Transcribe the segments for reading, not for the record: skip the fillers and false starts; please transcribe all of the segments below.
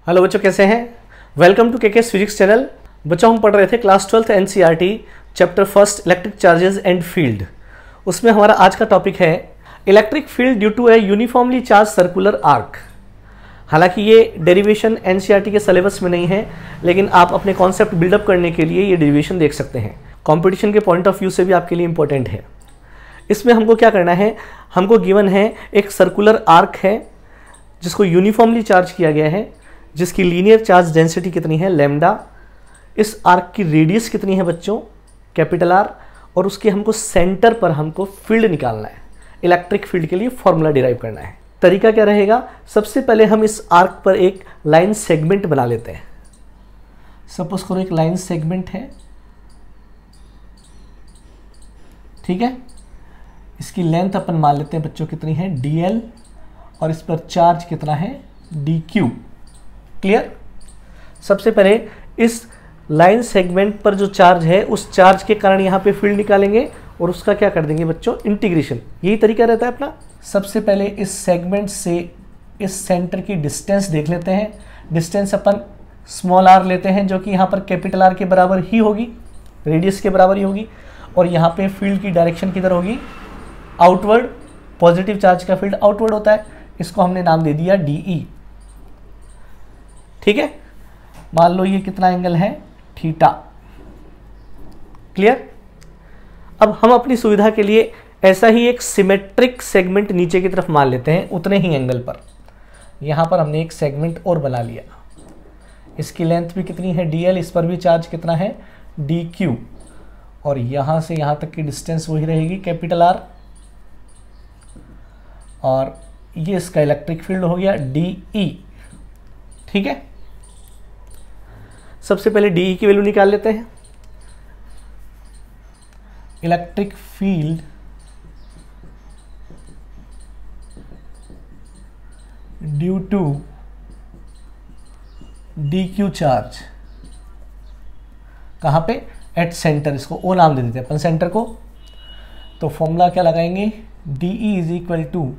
Hello बच्चों, कैसे हैं? Welcome to KK physics channel. बच्चों, हम पढ़ रहे थे class 12th NCERT chapter first electric charges and field. उसमें हमारा आज का टॉपिक है electric field due to a uniformly charge circular arc. हालांकि ये डेरिवेशन एनसीईआरटी के सिलेबस में नहीं है, लेकिन आप अपने कॉन्सेप्ट बिल्डअप करने के लिए ये डेरिवेशन देख सकते हैं। कॉम्पिटिशन के पॉइंट ऑफ व्यू से भी आपके लिए इंपॉर्टेंट है। इसमें हमको क्या करना है, हमको गिवन है एक सर्कुलर आर्क है जिसको यूनिफॉर्मली चार्ज किया गया है, जिसकी लीनियर चार्ज डेंसिटी कितनी है लैम्डा। इस आर्क की रेडियस कितनी है बच्चों, कैपिटल आर, और उसके हमको सेंटर पर हमको फील्ड निकालना है। इलेक्ट्रिक फील्ड के लिए फॉर्मूला डिराइव करना है। तरीका क्या रहेगा, सबसे पहले हम इस आर्क पर एक लाइन सेगमेंट बना लेते हैं। सपोज करो एक लाइन सेगमेंट है, ठीक है। इसकी लेंथ अपन मान लेते हैं बच्चों कितनी है dl, और इस पर चार्ज कितना है dq। क्लियर? सबसे पहले इस लाइन सेगमेंट पर जो चार्ज है उस चार्ज के कारण यहाँ पे फील्ड निकालेंगे और उसका क्या कर देंगे बच्चों, इंटीग्रेशन। यही तरीका रहता है अपना। सबसे पहले इस सेगमेंट से इस सेंटर की डिस्टेंस देख लेते हैं। डिस्टेंस अपन स्मॉल r लेते हैं, जो कि यहाँ पर कैपिटल R के बराबर ही होगी, रेडियस के बराबर ही होगी। और यहाँ पे फील्ड की डायरेक्शन किधर होगी, आउटवर्ड। पॉजिटिव चार्ज का फील्ड आउटवर्ड होता है, इसको हमने नाम दे दिया DE। ठीक है, मान लो ये कितना एंगल है, थीटा। क्लियर? अब हम अपनी सुविधा के लिए ऐसा ही एक सिमेट्रिक सेगमेंट नीचे की तरफ मान लेते हैं, उतने ही एंगल पर। यहां पर हमने एक सेगमेंट और बना लिया। इसकी लेंथ भी कितनी है dl, इस पर भी चार्ज कितना है dq, और यहां से यहां तक की डिस्टेंस वही रहेगी कैपिटल R। और ये इसका इलेक्ट्रिक फील्ड हो गया DE। ठीक है, सबसे पहले DE की वैल्यू निकाल लेते हैं। Electric field due to DQ charge, कहां पे, एट सेंटर। इसको O नाम दे देते हैं अपन सेंटर को। तो फॉर्मूला क्या लगाएंगे, DE इज इक्वल टू,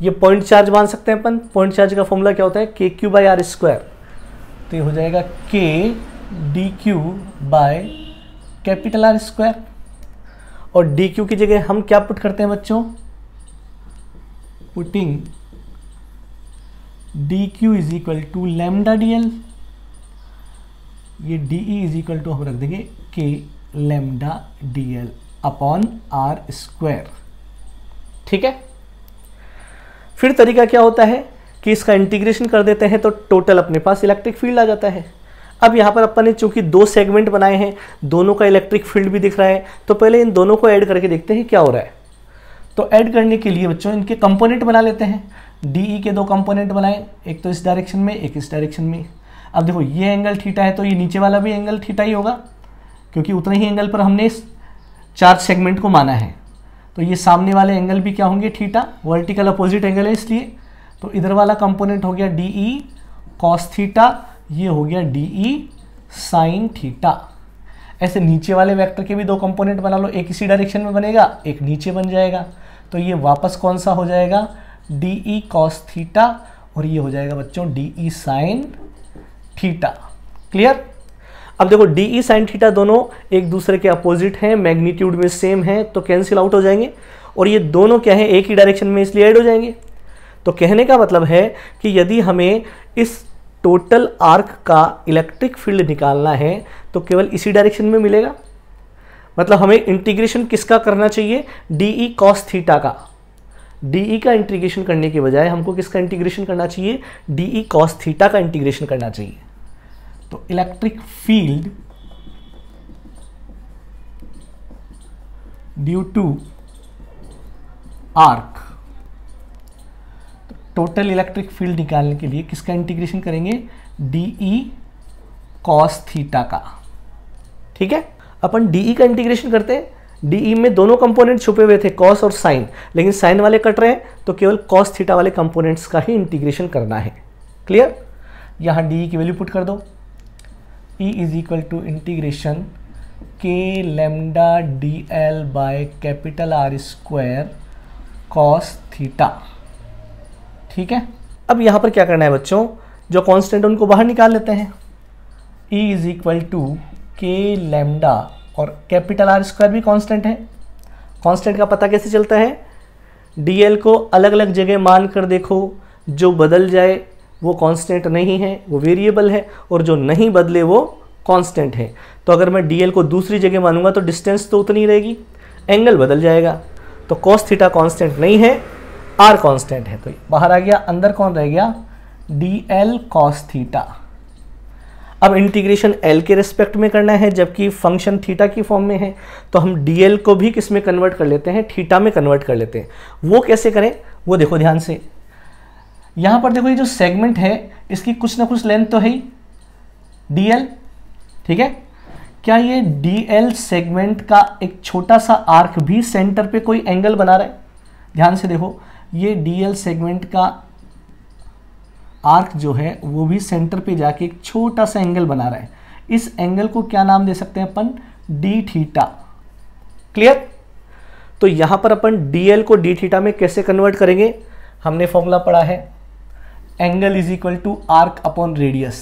ये पॉइंट चार्ज मान सकते हैं अपन। पॉइंट चार्ज का फॉर्मूला क्या होता है, KQ/R²। तो ये हो जाएगा K DQ bye capital R²। और DQ की जगह हम क्या पुट करते हैं बच्चों, putting DQ is equal to lambda DL। ये DE इज इक्वल टू हम रख देंगे K lambda DL upon R²। ठीक है, फिर तरीका क्या होता है कि इसका इंटीग्रेशन कर देते हैं तो टोटल अपने पास इलेक्ट्रिक फील्ड आ जाता है। अब यहाँ पर अपन ने चूंकि दो सेगमेंट बनाए हैं, दोनों का इलेक्ट्रिक फील्ड भी दिख रहा है, तो पहले इन दोनों को ऐड करके देखते हैं क्या हो रहा है। तो ऐड करने के लिए बच्चों इनके कंपोनेंट बना लेते हैं। DE के दो कंपोनेंट बनाए, एक तो इस डायरेक्शन में, एक इस डायरेक्शन में। अब देखो ये एंगल थीटा है, तो ये नीचे वाला भी एंगल थीटा ही होगा, क्योंकि उतने ही एंगल पर हमने इस चार्ज सेगमेंट को माना है। तो ये सामने वाले एंगल भी क्या होंगे, थीटा। वर्टिकल अपोजिट एंगल है इसलिए। तो इधर वाला कंपोनेंट हो गया DE cos थीटा, ये हो गया DE sin थीटा। ऐसे नीचे वाले वेक्टर के भी दो कंपोनेंट बना लो, एक इसी डायरेक्शन में बनेगा, एक नीचे बन जाएगा। तो ये वापस कौन सा हो जाएगा, DE cos थीटा, और ये हो जाएगा बच्चों DE sin थीटा। क्लियर? अब देखो DE sin थीटा दोनों एक दूसरे के अपोजिट हैं, मैग्नीट्यूड में सेम है, तो कैंसिल आउट हो जाएंगे। और ये दोनों क्या है, एक ही डायरेक्शन में, इसलिए ऐड हो जाएंगे। तो कहने का मतलब है कि यदि हमें इस टोटल आर्क का इलेक्ट्रिक फील्ड निकालना है तो केवल इसी डायरेक्शन में मिलेगा। मतलब हमें इंटीग्रेशन किसका करना चाहिए, DE cos थीटा का। DE का इंटीग्रेशन करने के बजाय हमको किसका इंटीग्रेशन करना चाहिए, DE cos थीटा का इंटीग्रेशन करना चाहिए। तो electric field due to arc, total electric field निकालने के लिए किसका इंटीग्रेशन करेंगे, DE cos थीटा का। ठीक है, अपन DE का इंटीग्रेशन करते हैं। DE में दोनों कंपोनेंट छुपे हुए थे, cos और sin, लेकिन sin वाले कट रहे हैं, तो केवल cos थीटा वाले कंपोनेंट्स का ही इंटीग्रेशन करना है। क्लियर? यहां DE की वैल्यू पुट कर दो, E is equal to integration K lambda DL by capital R² cos theta. ठीक है, अब यहां पर क्या करना है बच्चों, जो कांस्टेंट उनको बाहर निकाल लेते हैं। E is equal to K lambda, और कैपिटल आर स्क्वायर भी कांस्टेंट है। कांस्टेंट का पता कैसे चलता है? डीएल को अलग अलग जगह मान कर देखो, जो बदल जाए वो कांस्टेंट नहीं है, वो वेरिएबल है, और जो नहीं बदले वो कांस्टेंट है। तो अगर मैं डीएल को दूसरी जगह मानूंगा तो डिस्टेंस तो उतनी रहेगी, एंगल बदल जाएगा। तो कॉस थीटा कांस्टेंट नहीं है, आर कांस्टेंट है। तो बाहर आ गया, अंदर कौन रह गया? DL cos theta. अब इंटीग्रेशन एल के रेस्पेक्ट में करना है, जबकि फंक्शन थीटा की फॉर्म में है, तो हम डीएल को भी किस में कन्वर्ट कर लेते हैं? थीटा में कन्वर्ट कर लेते हैं। वो कैसे करें वो देखो ध्यान से। यहां पर देखो, ये जो सेगमेंट है इसकी कुछ ना कुछ लेंथ तो है ही, डीएल, ठीक है। क्या ये डीएल सेगमेंट का एक छोटा सा आर्क भी सेंटर पे कोई एंगल बना रहा है? ध्यान से देखो, ये डीएल सेगमेंट का आर्क जो है वो भी सेंटर पे जाके एक छोटा सा एंगल बना रहा है। इस एंगल को क्या नाम दे सकते हैं अपन? D theta. क्लियर? तो यहां पर अपन डीएल को डी थीटा में कैसे कन्वर्ट करेंगे? हमने फॉर्मूला पढ़ा है, angle is equal to arc upon radius.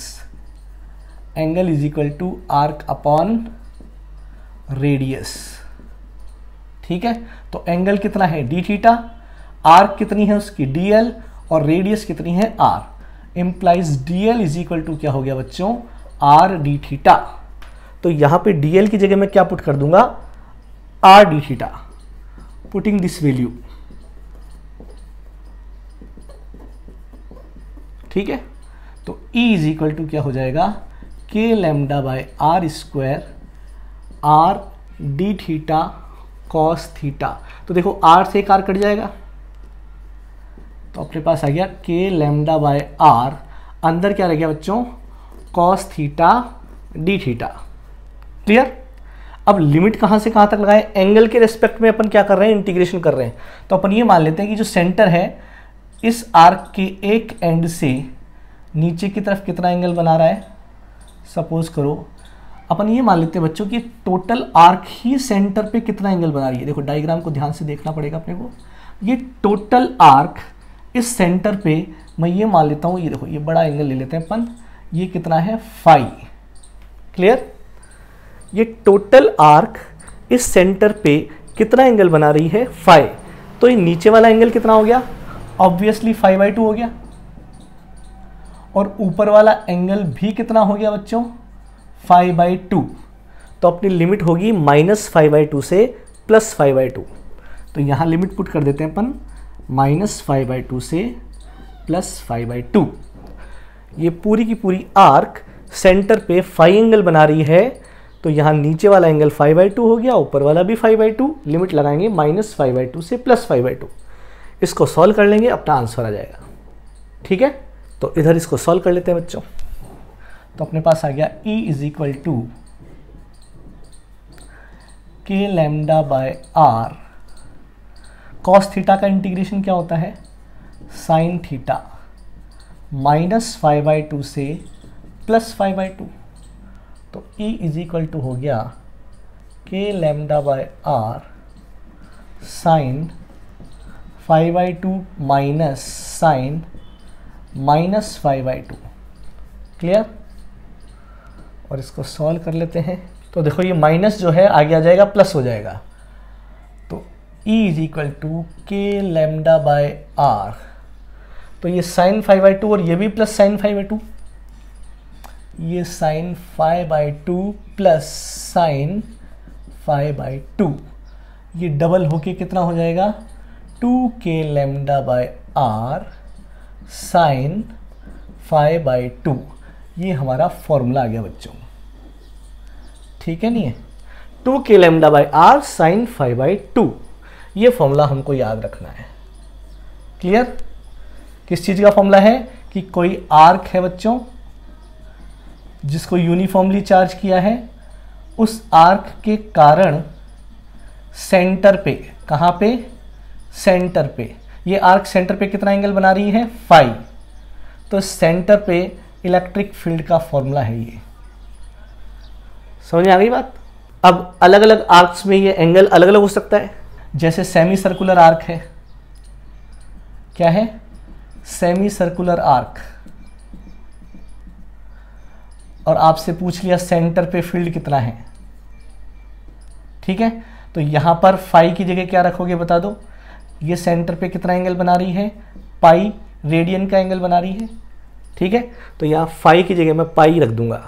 Angle is equal to arc upon radius, ठीक है। तो एंगल कितना है? डी थीटा, आर्क कितनी है उसकी? डीएल, और रेडियस कितनी है? R. Implies DL is equal to क्या हो गया बच्चों? R D theta. तो यहां पे डीएल की जगह मैं क्या पुट कर दूंगा? Are D theta, putting this value, ठीक है। तो E इज इक्वल टू क्या हो जाएगा? K lambda by R square R D theta cos theta. तो देखो आर से एक आर कट जाएगा, तो अपने पास आ गया के लैम्डा बाय आर, अंदर क्या रह गया बच्चों? Cos theta D theta. Clear? अब लिमिट कहां से कहां तक लगाए? एंगल के रेस्पेक्ट में अपन क्या कर रहे हैं? इंटीग्रेशन कर रहे हैं। तो अपन ये मान लेते हैं कि जो सेंटर है इस आर्क के एक एंड से नीचे की तरफ कितना एंगल बना रहा है? सपोज करो अपन ये मान लेते हैं बच्चों कि टोटल आर्क ही सेंटर पे कितना एंगल बना रही है। देखो डायग्राम को ध्यान से देखना पड़ेगा अपने को। ये टोटल आर्क इस सेंटर पे मैं ये मान लेता हूँ, ये देखो ये बड़ा एंगल ले लेते हैं अपन, ये कितना है? फाई। क्लियर? ये टोटल आर्क इस सेंटर पे कितना एंगल बना रही है? फाई। तो ये नीचे वाला एंगल कितना हो गया? ऑब्वियसली 5/2 हो गया। और ऊपर वाला एंगल भी कितना हो गया बच्चों? 5/2। तो अपनी लिमिट होगी -5/2 से +5/2। तो यहां लिमिट पुट कर देते हैं अपन, -5/2 से +5/2। ये पूरी की पूरी आर्क सेंटर पे 5 एंगल बना रही है, तो यहां नीचे वाला एंगल 5/2 हो गया, ऊपर वाला भी 5/2। लिमिट लगाएंगे -5/2 से +5/2। इसको सॉल्व कर लेंगे, अपना आंसर आ जाएगा। ठीक है, तो इधर इसको सॉल्व कर लेते हैं बच्चों। तो अपने पास आ गया E is equal to K lambda by R. Cos theta का इंटीग्रेशन क्या होता है? साइन थीटा, -5/2 से +5/2। तो E इज इक्वल टू हो गया K lambda by R sine 5/2 minus sine -5/2। Clear? और इसको सॉल्व कर लेते हैं। तो देखो ये माइनस जो है आगे आ जाएगा, प्लस हो जाएगा। तो E is equal to K lambda by are, तो ये साइन 5/2 और ये भी प्लस साइन 5/2, ये साइन 5/2 प्लस साइन 5/2, ये डबल होके कितना हो जाएगा? 2k lambda by R sine 5/2। ये हमारा फॉर्मूला आ गया बच्चों। ठीक है, नहीं है? 2k lambda by R sine 5/2, ये फॉर्मूला हमको याद रखना है। क्लियर? किस चीज का फॉर्मूला है? कि कोई आर्क है बच्चों जिसको यूनिफॉर्मली चार्ज किया है, उस आर्क के कारण सेंटर पे, कहां पे? सेंटर पे, ये आर्क सेंटर पे कितना एंगल बना रही है? 5। तो सेंटर पे इलेक्ट्रिक फील्ड का फॉर्मूला है ये। समझ में आ गई बात? अब अलग अलग आर्क्स में ये एंगल अलग अलग हो सकता है। जैसे सेमी सर्कुलर आर्क है, क्या है? सेमी सर्कुलर आर्क, और आपसे पूछ लिया सेंटर पे फील्ड कितना है, ठीक है, तो यहां पर फाई की जगह क्या रखोगे बता दो। ये सेंटर पे कितना एंगल बना रही है, पाई रेडियन का एंगल बना रही है, ठीक है, तो यहाँ फाई की जगह मैं पाई रख दूंगा,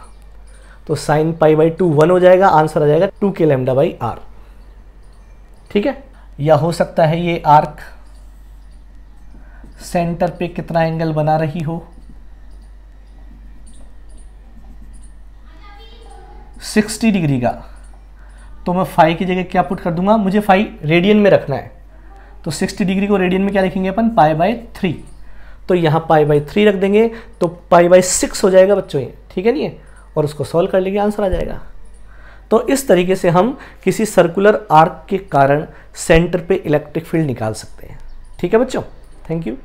तो साइन पाई बाई 2 1 हो जाएगा, आंसर आ जाएगा 2k लैम्डा बाई आर, ठीक है। या हो सकता है ये आर्क सेंटर पे कितना एंगल बना रही हो, 60 डिग्री का, तो मैं फाई की जगह क्या पुट कर दूंगा, मुझे फाई रेडियन में रखना है, तो 60 डिग्री को रेडियन में क्या लिखेंगे अपन, पाई बाई 3, तो यहाँ पाई बाई 3 रख देंगे, तो पाई बाई 6 हो जाएगा बच्चों ये, ठीक है नहीं, और उसको सॉल्व कर लेंगे, आंसर आ जाएगा। तो इस तरीके से हम किसी सर्कुलर आर्क के कारण सेंटर पे इलेक्ट्रिक फील्ड निकाल सकते हैं, ठीक है बच्चों, थैंक यू।